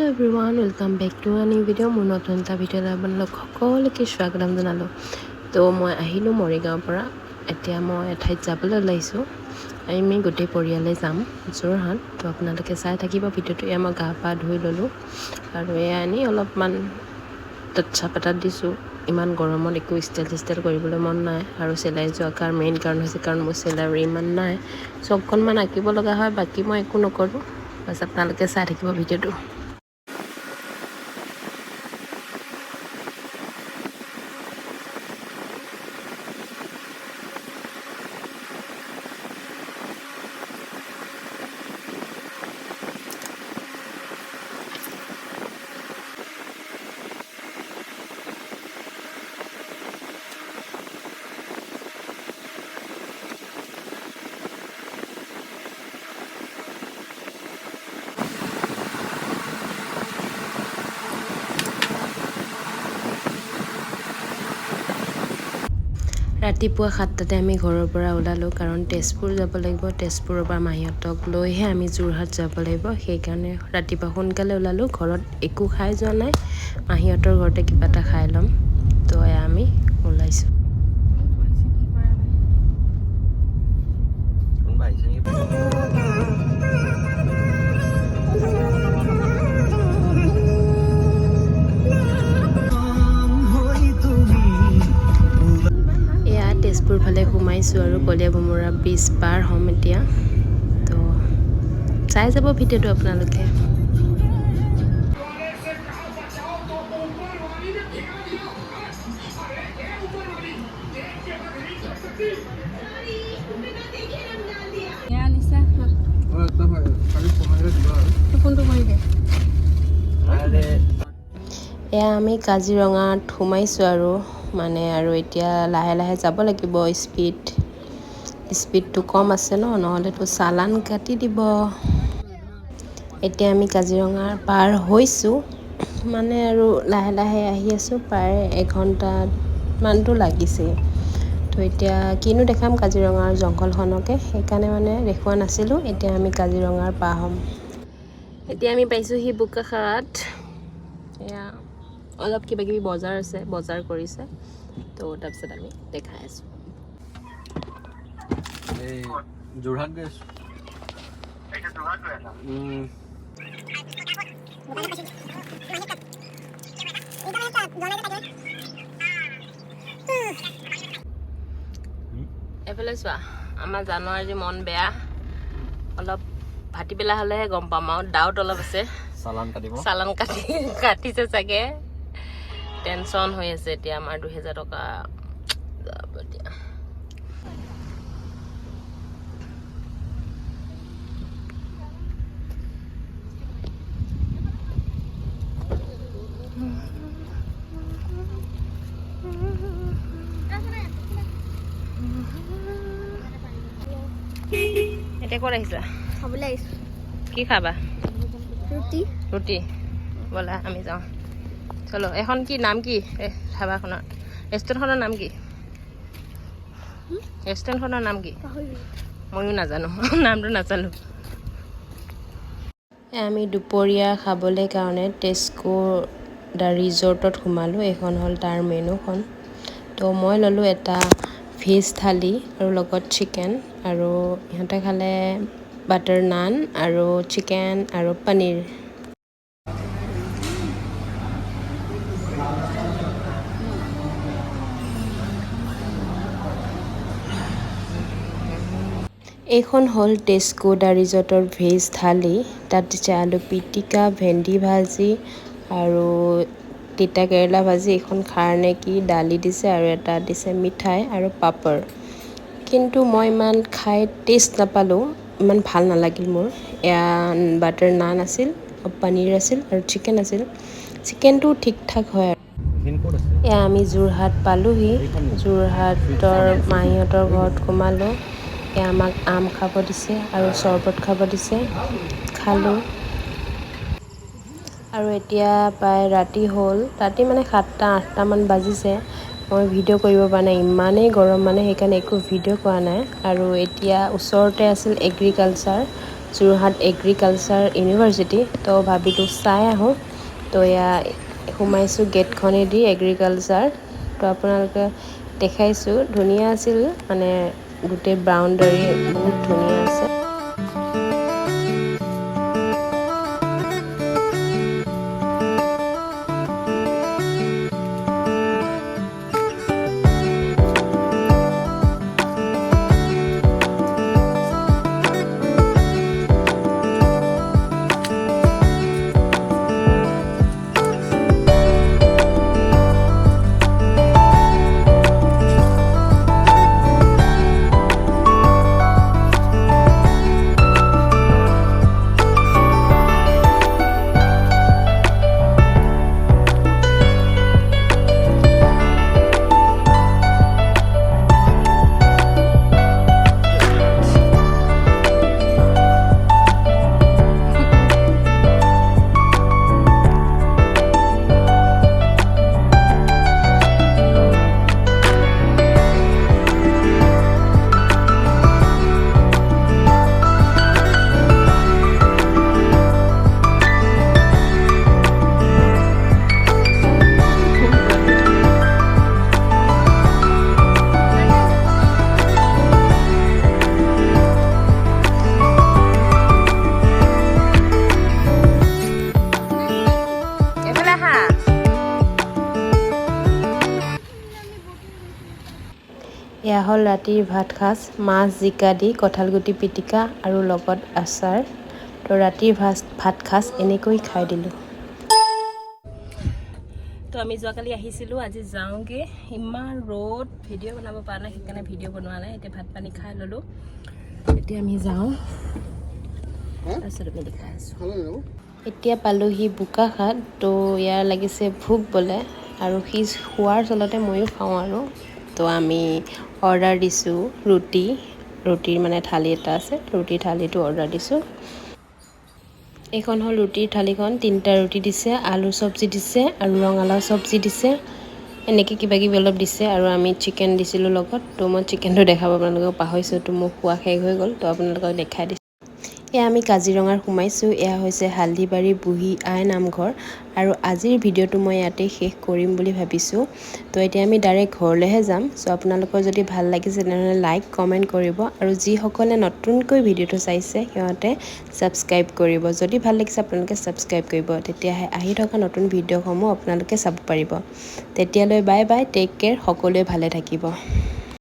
Everyone, welcome back to a new video'. মোৰ নতুন এটা ভিডিঅ'লৈ আপোনালোক সকলোকে স্বাগতম জনালোঁ। তো মই আহিলোঁ মৰিগাঁৱৰ পৰা। এতিয়া মই এঠাইত যাবলৈ ওলাইছোঁ। আমি গোটেই পৰিয়ালে যাম যোৰহাট। তো আপোনালোকে চাই থাকিব ভিডিঅ'টো। এয়া মই গা পা ধুই ল'লোঁ আৰু এয়া আনি অলপমান তচ্ছা পাতাত দিছোঁ। ইমান গৰমত একো ষ্টাইল কৰিবলৈ মন নাই আৰু চিলাই যোৱা মেইন কাৰণ হৈছে কাৰণ মোৰ চেলাৰী ইমান নাই। চ' অকণমান আঁকিব লগা হয়, বাকী মই একো নকৰোঁ। বাছ আপোনালোকে চাই থাকিব ভিডিঅ'টো। ৰাতিপুৱা 7টাতে আমি ঘৰৰ পৰা ওলালোঁ কাৰণ তেজপুৰ যাব লাগিব। তেজপুৰৰ পৰা মাহীহঁতক লৈহে আমি যোৰহাট যাব লাগিব। সেইকাৰণে ৰাতিপুৱা সোনকালে ওলালোঁ। ঘৰত একো খাই যোৱা নাই, মাহীহঁতৰ ঘৰতে কিবা এটা খাই ল'ম। তো এয়া আমি ওলাইছোঁ। তেজপুৰ ফালে সোমাইছোঁ আৰু কলীয়া ভোমোৰা ব্ৰিজ পাৰ হ'ম এতিয়া। তো চাই যাব ভিডিঅ'টো আপোনালোকে। এয়া আমি কাজিৰঙাত সোমাইছোঁ আৰু এতিয়া লাহে লাহে যাব লাগিব। স্পীডটো কম আছে নহ'লেতো চালান কাটি দিব। এতিয়া আমি কাজিৰঙাৰ পাৰ হৈছোঁ আৰু লাহে লাহে আহি আছোঁ। প্ৰায় এঘণ্টামানটো লাগিছে। তো এতিয়া কিনো দেখাম কাজিৰঙাৰ জংঘলখনকে, সেইকাৰণে দেখুওৱা নাছিলোঁ। এতিয়া আমি কাজিৰঙাৰ পাৰ হ'ম। এতিয়া আমি পাইছোঁহি বোকাখাট। এয়া অলপ কিবা কিবি বজাৰ আছে, বজাৰ কৰিছে। তো তাৰপিছত আমি দেখাই আছোঁ। যোৰহাট গৈ আছোঁ। এইফালে চোৱা, আমাৰ জানো আজি মন বেয়া। অলপ ভাটিবেলা হ'লেহে গম পাম আৰু ডাউট অলপ আছে। চালান কাটিছে চাগে। টেনশ্যন হৈ আছে এতিয়া আমাৰ 2000 টকা যাব এতিয়া। এতিয়া ক'ত আহিছা? খাবলৈ আহিছোঁ। কি খাবা? ৰুটি। ব'লা আমি যাওঁ। চলো। এখন কি নাম কি ধাবাখনৰ? ৰেষ্টুৰেণ্টখনৰ নাম কি? ৰেষ্টুৰেণ্টখনৰ নাম কি? ময়ো নাজানো, নামটো নাজানো। আমি দুপৰীয়া খাবলৈ কাৰণে টেস্কো দ্য ৰিজৰ্টত সোমালোঁ। এইখন হ'ল তাৰ মেনুখন। তো মই ল'লোঁ এটা ভেজ থালি আৰু লগত চিকেন, আৰু ইহঁতে খালে বাটাৰ নান আৰু চিকেন আৰু পনীৰ। এইখন হ'ল টেস্কো দ্য ৰিজৰ্টৰ ভেজ থালি। তাত দিছে আলু পিটিকা, ভেন্দি ভাজি আৰু তিতা কেৰেলা ভাজি, এইখন খাৰ নে কি, দালি দিছে আৰু এটা দিছে মিঠাই আৰু পাপৰ। কিন্তু মই ইমান খাই টেষ্ট নাপালোঁ, ইমান ভাল নালাগিল মোৰ। এয়া বাটাৰ নান আছিল, পনীৰ আছিল আৰু চিকেন আছিল। চিকেনটো ঠিক ঠাক হয় আৰু। এয়া আমি যোৰহাট পালোঁহি। যোৰহাটৰ মাহীহঁতৰ ঘৰত সোমালোঁ। এয়া আমাক আম খাব দিছে আৰু চৰবত খাব দিছে, খালোঁ। আৰু এতিয়া প্ৰায় ৰাতি হ'ল, ৰাতি 7টা-8টামান বাজিছে। মই ভিডিঅ' কৰিব পৰা নাই, ইমানেই গৰম সেইকাৰণে একো ভিডিঅ' কৰা নাই। আৰু এতিয়া ওচৰতে আছিল এগ্ৰিকালচাৰ, যোৰহাট এগ্ৰিকালচাৰ ইউনিভাৰ্চিটি তো ভাবিলোঁ চাই আহোঁ তো এয়া সোমাইছোঁ গেটখনেদি এগ্ৰিকালচাৰ তো আপোনালোকে দেখাইছোঁ ধুনীয়া আছিল মানে গোটেই বাউণ্ডাৰী বহুত ধুনীয়া আছে এয়া হ'ল ৰাতিৰ ভাত সাজ মাছ জিকা দি কঁঠালগুটি পিটিকা আৰু লগত আচাৰ তো ৰাতিৰ ভাত সাজ এনেকৈ খাই দিলোঁ তো আমি যোৱাকালি আহিছিলোঁ আজি যাওঁগৈ ইমান ৰ'দ ভিডিঅ' বনাব পৰা নাই সেইকাৰণে ভিডিঅ' বনোৱা নাই এতিয়া ভাত পানী খাই ল'লোঁ এতিয়া আমি যাওঁ তাৰপিছত আমি দেখাই আছোঁ এতিয়া পালোহি বোকাখাট তো ইয়াৰ লাগিছে ভোক বোলে আৰু সি খোৱাৰ চলতে ময়ো খাওঁ আৰু তো আমি অৰ্ডাৰ দিছোঁ ৰুটিৰ মানে থালি এটা আছে ৰুটিৰ থালিটো অৰ্ডাৰ দিছোঁ এইখন হ'ল ৰুটিৰ থালিখন 3টা ৰুটি দিছে আলু চব্জি দিছে আৰু ৰঙালাও চব্জি দিছে এনেকৈ কিবা কিবি অলপ দিছে আৰু আমি চিকেন দিছিলোঁ লগত তো মই চিকেনটো দেখাব আপোনালোকক পাহৰিছোঁ তো মোৰ খোৱা শেষ হৈ গ'ল তো আপোনালোকক দেখাই দিছোঁ এয়া আমি কাজিৰঙাৰ সোমাইছোঁ এয়া হৈছে হালদিবাৰী বুঢ়ী আই নামঘৰ আৰু আজিৰ ভিডিঅ'টো মই ইয়াতে শেষ কৰিম বুলি ভাবিছোঁ তো এতিয়া আমি ডাইৰেক্ট ঘৰলৈহে যাম চ' আপোনালোকৰ যদি ভাল লাগিছে তেনেহ'লে লাইক কমেণ্ট কৰিব আৰু যিসকলে নতুনকৈ ভিডিঅ'টো চাইছে সিহঁতে ছাবস্ক্ৰাইব কৰিব যদি ভাল লাগিছে আপোনালোকে ছাবস্ক্ৰাইব কৰিব তেতিয়াহে আহি থকা নতুন ভিডিঅ'সমূহ আপোনালোকে চাব পাৰিব তেতিয়ালৈ বাই বাই টেক কেয়াৰ সকলোৱে ভালে থাকিব